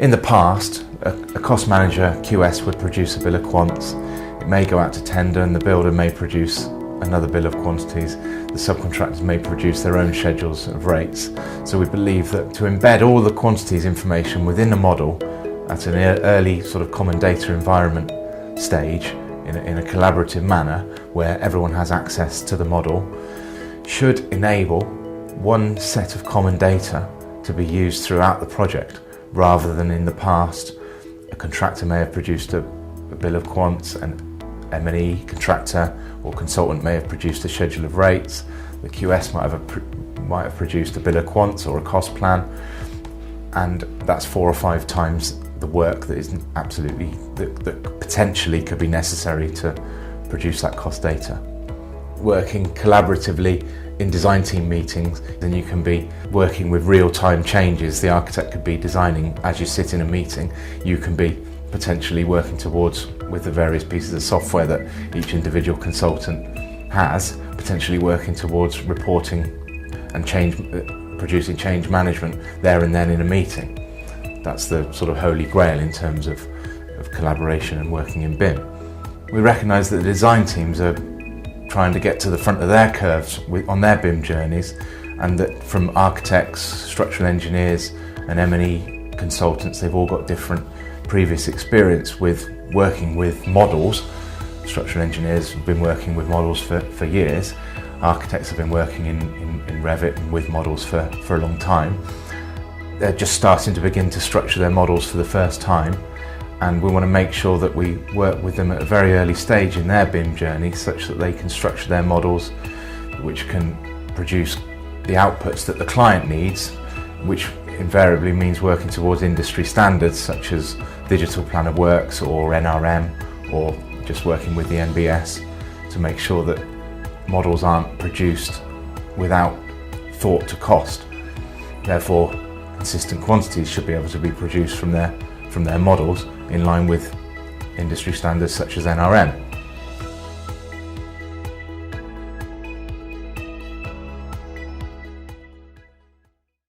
In the past, a cost manager, QS, would produce a bill of quants. It may go out to tender and the builder may produce another bill of quantities. The subcontractors may produce their own schedules of rates. So we believe that to embed all the quantities information within a model at an early sort of common data environment stage in a collaborative manner where everyone has access to the model should enable one set of common data to be used throughout the project, rather than in the past a contractor may have produced a bill of quants, an M&E contractor or consultant may have produced a schedule of rates, the QS might have produced a bill of quants or a cost plan, and that's 4 or 5 times the work that is that potentially could be necessary to produce that cost data. Working collaboratively in design team meetings, then you can be working with real-time changes. The architect could be designing as you sit in a meeting. You can be potentially working towards, with the various pieces of software that each individual consultant has, potentially working towards reporting and producing change management there and then in a meeting. That's the sort of holy grail in terms of collaboration and working in BIM. We recognise that the design teams are trying to get to the front of their curves on their BIM journeys, and that from architects, structural engineers and M&E consultants, they've all got different previous experience with working with models. Structural engineers have been working with models for years. Architects have been working in Revit and with models for a long time. They're just starting to begin to structure their models for the first time, and we want to make sure that we work with them at a very early stage in their BIM journey such that they can structure their models which can produce the outputs that the client needs, which invariably means working towards industry standards such as Digital Plan of Works or NRM, or just working with the NBS to make sure that models aren't produced without thought to cost. Therefore, consistent quantities should be able to be produced from their models in line with industry standards such as NRM.